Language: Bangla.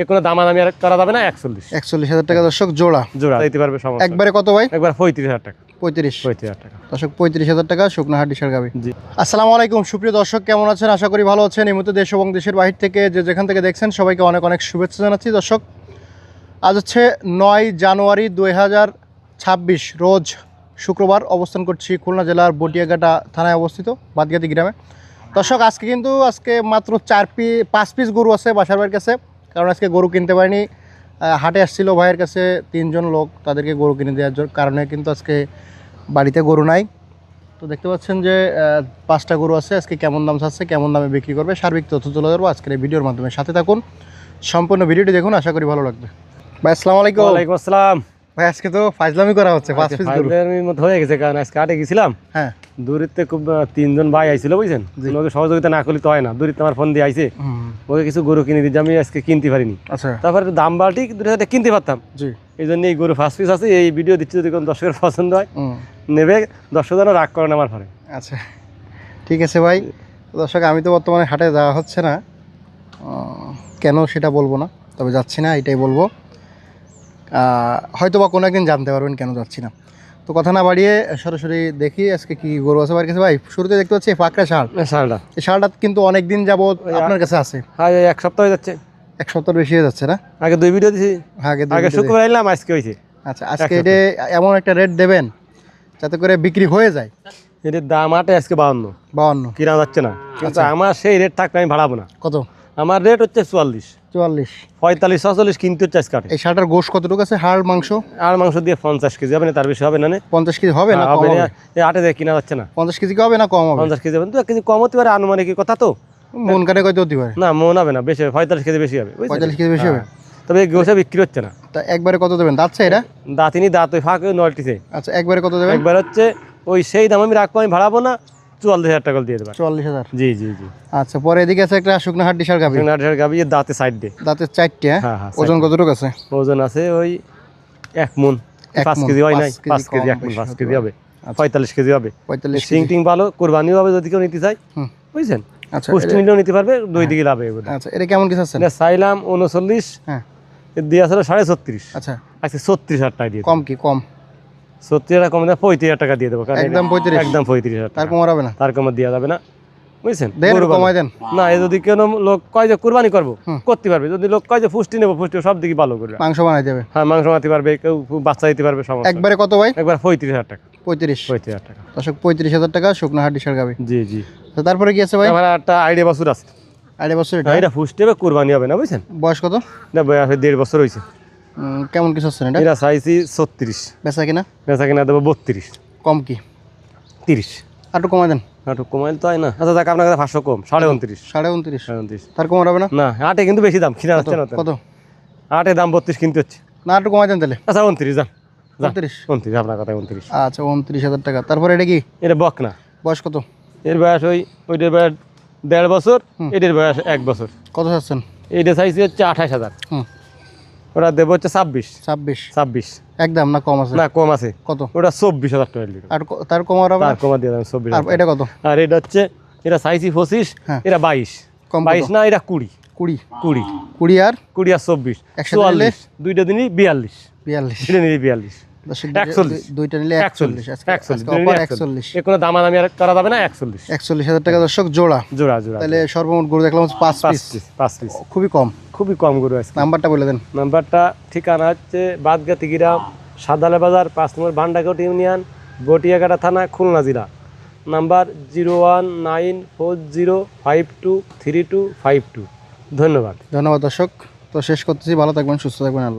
কোনো দামাদামি আর করা যাবে না। 41,000 টাকা দর্শক জোড়া দিতে পারবে সমস্যা। একবারে কত ভাই? একবার 35,000 টাকা। 35,000 টাকা দর্শক, 35,000 টাকা শুকনা হাড্ডিসার গাভী। জি। আসসালামু আলাইকুম সুপ্রিয় দর্শক, কেমন আছেন? আশা করি ভালো আছেন। এই মুহূর্তে দেশ এবং দেশের বাহির থেকে যে যেখান থেকে দেখছেন সবাইকে অনেক অনেক শুভেচ্ছা জানাচ্ছি। দর্শক, আজ হচ্ছে 9 জানুয়ারি 2026 রোজ শুক্রবার। অবস্থান করছি খুলনা জেলার বটিয়াঘাটা থানায় অবস্থিত বাদগাতি গ্রামে। দর্শক, আজকে মাত্র 5 পিস গরু আছে বাসার ভাইয়ের কাছে, কারণ আজকে গরু কিনতে পারিনি। হাটে আসছিল ভাইয়ের কাছে 3 জন লোক, তাদেরকে গরু কিনে দেওয়ার কারণে কিন্তু আজকে বাড়িতে গরু নাই। তো দেখতে পাচ্ছেন যে 5টা গরু আছে। আজকে কেমন দাম চাচ্ছে, কেমন দামে বিক্রি করবে, সার্বিক তথ্য তুলে ধরবো আজকের এই ভিডিওর মাধ্যমে। সাথে থাকুন, সম্পূর্ণ ভিডিওটি দেখুন, আশা করি ভালো লাগবে। ভাই আসসালামু আলাইকুম। ওয়ালাইকুম আসসালাম। ভাই আজকে তো ফাজলামি করা হচ্ছে, 5 পিস গরু মতো হয়ে গেছে, কারণ আজকে হাটে গেছিলাম। হ্যাঁ, দূরিতে খুব 3 জন ভাই আইছিল, বুঝছেন। ওকে সহযোগিতা না করলে তো হয় না। দূরিতে আমার ফোন দিয়ে আইছে, ওকে কিছু গরু কিনে দিতে, আমি আজকে কিনতে পারিনি। আচ্ছা, তারপরে দাম বাড়তি কিনতে পারতাম। জি, এই জন্য এই গরু 5 পিস আছে। এই ভিডিও দিচ্ছি, যদি কোনো দর্শকের পছন্দ হয় নেবে, দর্শক যেন রাগ করেন আমার পরে। আচ্ছা ঠিক আছে ভাই। দর্শক, আমি তো বর্তমানে হাটে যাওয়া হচ্ছে না, কেন সেটা বলবো না, তবে যাচ্ছি না এটাই বলবো। হয়তো বা কোনো একদিন জানতে পারবেন কেন যাচ্ছি না। তো কথা না বাড়িয়ে সরাসরি দেখি আজকে কি গরু আছে আমার কাছে। ভাই, শুরুতে দেখতে পাচ্ছি পাকড়া ষাঁড়। এই ষাঁড়টা কিন্তু অনেক দিন যাবত আপনার কাছে আছে। হ্যাঁ, 1 সপ্তাহ হয়ে যাচ্ছে। 1 সপ্তাহ বেশি হয়ে যাচ্ছে না? আগে 2 ভিডিও দিছি। আগে শুক্রবার এলাম, আজকে হয়েছে। আচ্ছা, আজকে এটা এমন একটা রেট দেবেন যাতে করে বিক্রি হয়ে যায়। এটার দাম আটে আজকে 52 কিনা যাচ্ছে না, কিন্তু আমার সেই রেট থাকলে আমি ভাড়াবো না। কত? আমার রেট হচ্ছে 44, 45, 46 কিনতে হচ্ছে আজকে। এই ষাঁড়টার গোশ কতটুকু আছে? হাড় মাংস আর মাংস দিয়ে 50 কেজি হবে না, তার বেশি হবে না। 50 কেজি হবে না? হবে না, এই আটে দিয়ে কিনা যাচ্ছে না। 50 কেজি হবে না কম হবে? 50 কেজি হবে, 2 কেজি কম হতে পারে, আনুমানিক কথা তো। মন কাটে কত হতে পারে? না, মন হবে না, বেশি হবে, 45 কেজি বেশি হবে। 45 কেজি বেশি হবে। তবে এই গোশা বিক্রি হচ্ছে না। তা একবারে কত দেবেন? দাঁতছে এটা? দাঁতিনি, দাঁত ওই ফাঁকে নলটিছে। আচ্ছা, একবারে কত দেবেন? একবার হচ্ছে ওই সেই দাম আমি রাখবো, আমি ভাড়াবো না, 44,000 টাকা দিয়ে দেবো। 44,000? জি জি জি। আচ্ছা, পরে এদিকে আছে একটা শুকনো হাড্ডিসার গাভী। শুকনো হাড্ডিসার গাভী, দাঁতে সাইড দিয়ে, দাঁতের 4টে। হ্যাঁ, ওজন কতটুকু আছে? ওজন আছে ওই 1 মণ, 5 কেজি হয় নাই, 5 কেজি 1 মণ 5 কেজি হবে, 45 কেজি হবে। 45 সিং টিং ভালো, কোরবানিও হবে যদি কেউ নিতে চাই, বুঝছেন। আচ্ছা, পুষ্টি নিলেও নিতে পারবে, 2 দিকে লাভ হবে। আচ্ছা, এটা কেমন কিছু আছে? চাইলাম 39, হ্যাঁ দিয়ে আসলে 36.5। আচ্ছা, আজকে 36,000 টাকা দিয়ে। কম কি? কম 36,000 কম দেয়, 35,000 টাকা দিয়ে দেবো। একদম 35? একদম 35,000 টাকা। তার কম হবে না? তার কম দেওয়া যাবে না, বুঝছেন। কমাই দেন না, এই যদি কোনো লোক কয় যে কুরবানি করবো, করতে পারবে। যদি লোক কয় যে পুষ্টি নেবো, পুষ্টি সব দিকে ভালো করবে, মাংস বানাইতে হবে। হ্যাঁ, মাংস বানাতে পারবে, কেউ বাচ্চা দিতে পারবে। সমস্যা। একবারে কত ভাই? একবার 35,000 টাকা। 35,000 টাকা দর্শক, 35,000 টাকা শুকনো হাড্ডিসার গাভী। জি জি। তারপরে কি আছে ভাই? আমার একটা আইডিয়া বছর আছে। আইডিয়া বছর? এটা পুষ্টি হবে, কুরবানি হবে না, বুঝছেন। বয়স কত? না, বয়স 1.5 বছর হয়েছে। কেমন কিছু হচ্ছে এটা? এটা চাইছি 36। বেচা কিনা? বেচা কিনা দেবো 32। কম কি? 30। একটু কমাই দেন। একটু কমাইল তো হয় না। আচ্ছা, দেখ আপনার কাছে 500 কম, 29.5। 29.5? তার কম হবে না? না, আটে কিন্তু বেশি দাম কিনা যাচ্ছে না। কত? আটে দাম 32 কিনতে হচ্ছে। না, একটু কমাই দেন তাহলে। আচ্ছা, 29 যান। 29 আপনার কথা 29। আচ্ছা, 29,000 টাকা। তারপরে এটা কি? এটা বক না। বয়স কত? এর বয়স ওইটার বয়স 1.5 বছর, এটার বয়স 1 বছর। কত চাচ্ছেন? এইটা চাইছি হচ্ছে 28,000। ওটা দেবো হচ্ছে 26। একদম না, কম আছে? না, কম আছে। কত? ওটা 24,000 টাকা। আর তার কম হবে? তার কমা দিয়ে দেবেন 24,000। আর এটা কত? আর এটা হচ্ছে, এটা চাইছি 25, এটা 22। কম 22 না, এটা 20 আর 24, 44, দুইটা দিনই 42। দুইটা নিলে 42, 41, দুইটা নিলে 41। কোনো দামাদামি আর করা যাবে না। 41,000 টাকা দর্শক জোড়া। তাহলে সর্বমোট গরু দেখলাম 5 পিস। খুবই কম গরু আছে। নাম্বারটা বলে দেন। নাম্বারটা, ঠিকানা হচ্ছে বাদগাতি গ্রাম, সাদালে বাজার, 5 নম্বর ভান্ডারকোট ইউনিয়ন, বটিয়াঘাটা থানা, খুলনা জেলা। নাম্বার 019405232252। ধন্যবাদ দর্শক। তো শেষ করতেছি, ভালো থাকবেন, সুস্থ থাকবেন, আল্লাহ।